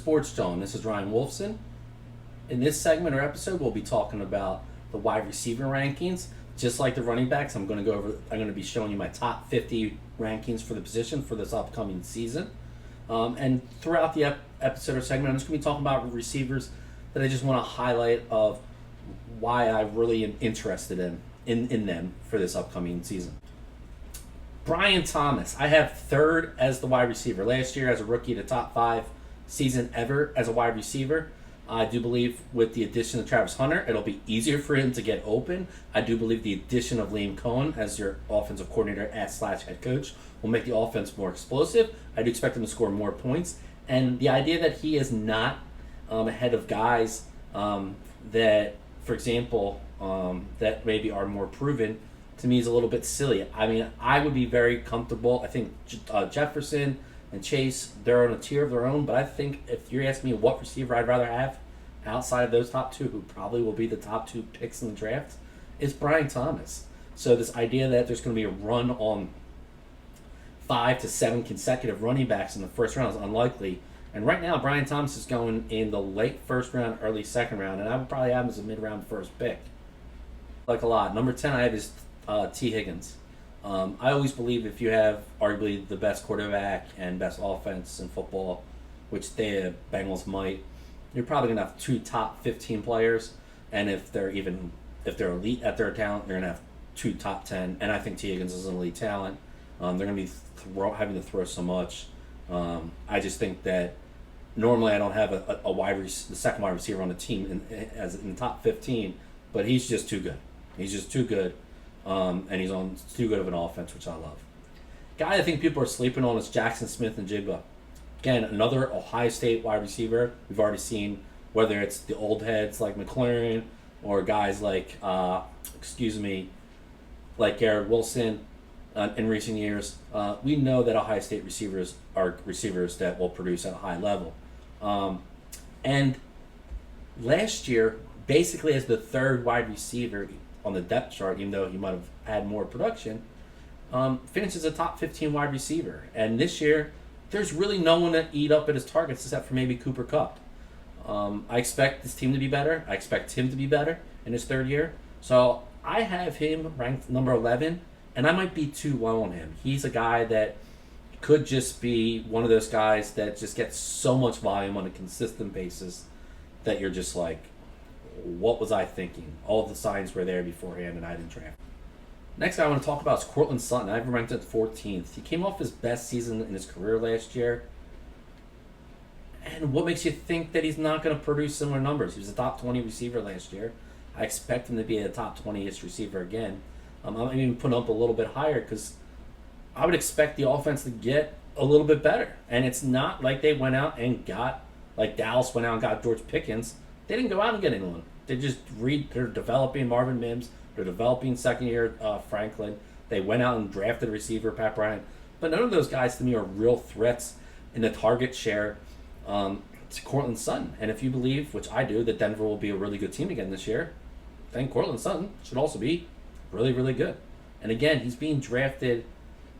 Sports Jawn. This is Ryan Wolfson. In this segment or episode, we'll be talking about the wide receiver rankings. Just like the running backs, I'm going to be showing you my top 50 rankings for the position for this upcoming season. And throughout the episode or segment, I'm just going to be talking about receivers that I just want to highlight of why I really am interested in them for this upcoming season. Brian Thomas, I have third as the wide receiver. Last year, as a rookie, the top 5 season ever as a wide receiver. I do believe with the addition of Travis Hunter, it'll be easier for him to get open. I do believe the addition of Liam Cohen as your offensive coordinator / head coach will make the offense more explosive. I do expect him to score more points. And the idea that he is not ahead of guys that, for example, that maybe are more proven, to me is a little bit silly. I mean, I would be very comfortable. I think Jefferson and Chase, they're on a tier of their own, but I think if you're asking me what receiver I'd rather have outside of those top 2, who probably will be the top 2 picks in the draft, is Brian Thomas. So this idea that there's going to be a run on 5 to 7 consecutive running backs in the first round is unlikely. And right now, Brian Thomas is going in the late first round, early second round, and I would probably have him as a mid-round first pick. Like a lot. Number 10 I have is T. Higgins. I always believe if you have arguably the best quarterback and best offense in football, which the Bengals might, you're probably going to have 2 top 15 players, and if they're elite at their talent, you're going to have 2 top 10, and I think T. Higgins is an elite talent. They're going to be having to throw so much. I just think that normally I don't have the second wide receiver on the team in the top 15, but he's just too good. He's just too good. And he's on too good of an offense, which I love. Guy I think people are sleeping on is Jackson Smith and Jigba. Again, another Ohio State wide receiver. We've already seen whether it's the old heads like McLaurin or guys like, like Garrett Wilson in recent years. We know that Ohio State receivers are receivers that will produce at a high level. And last year, basically as the third wide receiver on the depth chart, even though he might have had more production, finishes a top 15 wide receiver. And this year, there's really no one to eat up at his targets except for maybe Cooper Kupp. I expect this team to be better. I expect him to be better in his third year. So I have him ranked number 11, and I might be too low on him. He's a guy that could just be one of those guys that just gets so much volume on a consistent basis that you're just like, what was I thinking? All the signs were there beforehand, and I didn't draft. Next guy I want to talk about is Courtland Sutton. I have him ranked at 14th. He came off his best season in his career last year. And what makes you think that he's not going to produce similar numbers? He was a top 20 receiver last year. I expect him to be a top 20-ish receiver again. I'm even putting up a little bit higher because I would expect the offense to get a little bit better. And it's not like they went out and got, like Dallas went out and got George Pickens. They didn't go out and get anyone. They're developing Marvin Mims. They're developing second-year Franklin. They went out and drafted a receiver, Pat Bryant. But none of those guys, to me, are real threats in the target share to Courtland Sutton. And if you believe, which I do, that Denver will be a really good team again this year, then Courtland Sutton should also be really, really good. And again, he's being drafted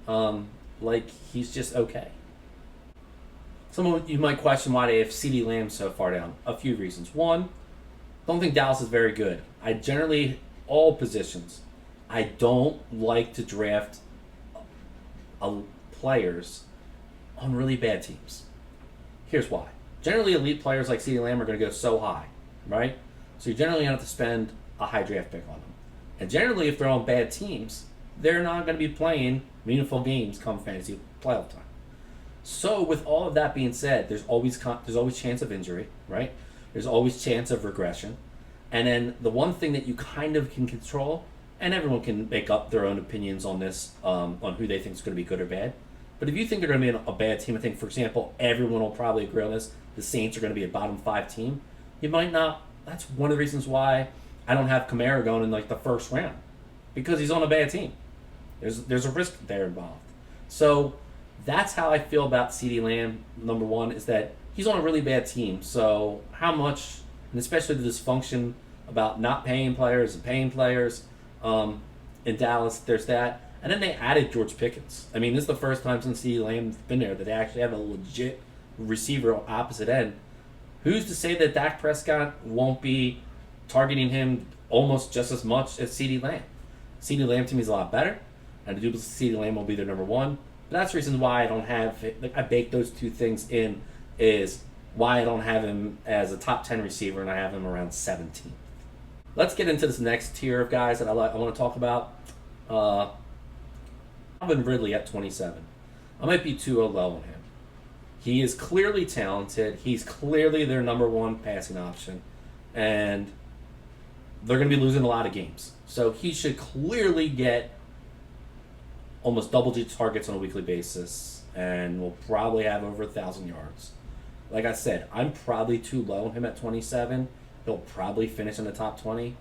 like he's just okay. Some of you might question why they have CeeDee Lamb so far down. A few reasons. One, don't think Dallas is very good. I generally, all positions, I don't like to draft players on really bad teams. Here's why. Generally, elite players like CeeDee Lamb are going to go so high, right? So you generally have to spend a high draft pick on them. And generally, if they're on bad teams, they're not going to be playing meaningful games come fantasy playoff time. So with all of that being said, there's always chance of injury, right? There's always chance of regression. And then the one thing that you kind of can control, and everyone can make up their own opinions on this, on who they think is going to be good or bad. But if you think they're going to be a bad team, I think, for example, everyone will probably agree on this, the Saints are going to be a bottom 5 team. You might not. That's one of the reasons why I don't have Kamara going in like the first round, because he's on a bad team. There's a risk there involved. So that's how I feel about CeeDee Lamb. Number one is that he's on a really bad team. So how much, and especially the dysfunction about not paying players and paying players in Dallas, there's that. And then they added George Pickens. I mean, this is the first time since CeeDee Lamb's been there that they actually have a legit receiver opposite end. Who's to say that Dak Prescott won't be targeting him almost just as much as CeeDee Lamb? CeeDee Lamb to me is a lot better, and I do believe CeeDee Lamb will be their number one. But that's the reason why I don't have I bake those two things in, is why I don't have him as a top 10 receiver and I have him around 17. Let's get into this next tier of guys that I want to talk about. Calvin Ridley at 27. I might be too low on him. He is clearly talented. He's clearly their number one passing option. And they're going to be losing a lot of games. So he should clearly get almost double-digit targets on a weekly basis and will probably have over 1,000 yards. Like I said, I'm probably too low on him at 27. He'll probably finish in the top 20.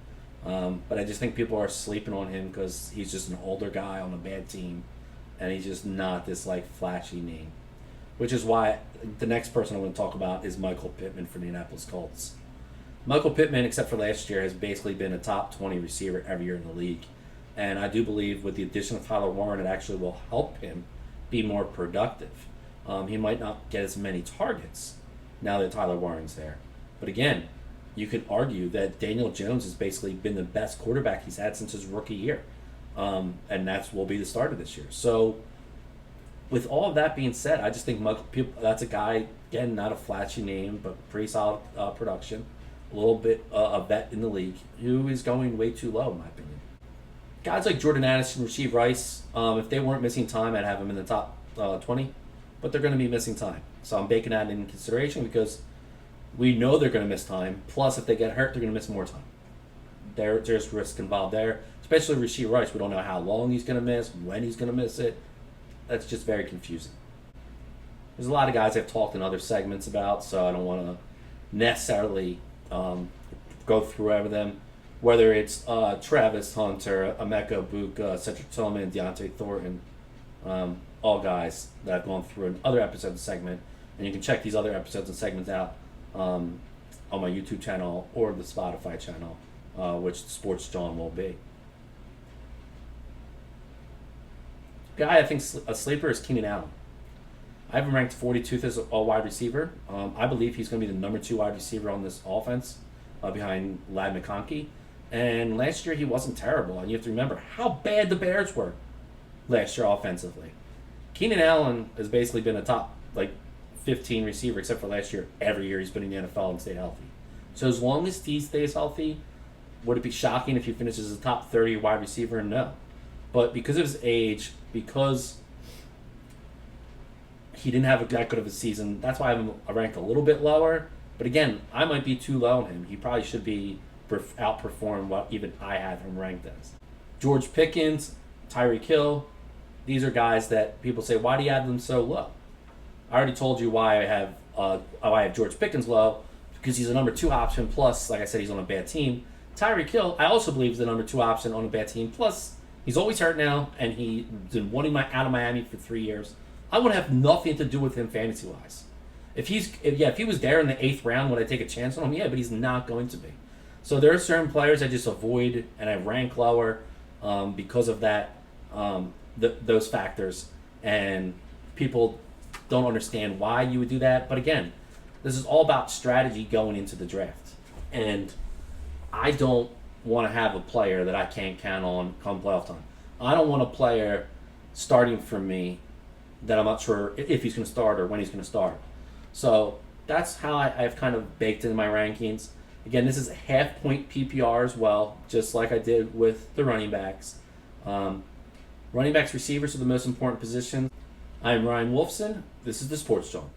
But I just think people are sleeping on him because he's just an older guy on a bad team. And he's just not this flashy name. Which is why the next person I want to talk about is Michael Pittman for the Indianapolis Colts. Michael Pittman, except for last year, has basically been a top 20 receiver every year in the league. And I do believe with the addition of Tyler Warren, it actually will help him be more productive. He might not get as many targets now that Tyler Warren's there. But again, you could argue that Daniel Jones has basically been the best quarterback he's had since his rookie year. And will be the start of this year. So with all of that being said, I just think that's a guy, again, not a flashy name, but pretty solid production. A little bit a vet in the league, who is going way too low, in my opinion. Guys like Jordan Addison, Rasheed Rice, if they weren't missing time, I'd have them in the top 20. But they're going to be missing time. So I'm baking that in consideration because we know they're going to miss time. Plus, if they get hurt, they're going to miss more time. There's risk involved there. Especially Rasheed Rice. We don't know how long he's going to miss, when he's going to miss it. That's just very confusing. There's a lot of guys I've talked in other segments about, so I don't want to necessarily go through every them. Whether it's Travis Hunter, Emeka Buka, Cedric Tillman, Deontay Thornton, all guys that I've gone through in other episodes of the segment. And you can check these other episodes and segments out on my YouTube channel or the Spotify channel, which Sports Jawn will be. Guy I think a sleeper is Keenan Allen. I have him ranked 42th as a wide receiver. I believe he's going to be the number 2 wide receiver on this offense behind Ladd McConkey. And last year he wasn't terrible. And you have to remember how bad the Bears were last year offensively. Keenan Allen has basically been a top 15 receiver, except for last year. Every year he's been in the NFL and stayed healthy. So as long as he stays healthy, would it be shocking if he finishes as a top 30 wide receiver? No. But because of his age, because he didn't have that good of a season, that's why I'm ranked a little bit lower. But again, I might be too low on him. He probably should be outperform what even I have him ranked as. George Pickens, Tyreek Hill, these are guys that people say, why do you have them so low? I already told you why I have George Pickens low, because he's a number 2 option, plus, like I said, he's on a bad team. Tyreek Hill, I also believe is the number 2 option on a bad team, plus he's always hurt now, and he's been wanting out of Miami for 3 years. I want to have nothing to do with him fantasy-wise. If he was there in the 8th round, would I take a chance on him? Yeah, but he's not going to be. So there are certain players I just avoid and I rank lower because of that, those factors. And people don't understand why you would do that. But again, this is all about strategy going into the draft. And I don't want to have a player that I can't count on come playoff time. I don't want a player starting for me that I'm not sure if he's going to start or when he's going to start. So that's how I've kind of baked in my rankings. Again, this is a half-point PPR as well, just like I did with the running backs. Running backs, receivers are the most important position. I'm Ryan Wolfson. This is the Sports Jawn.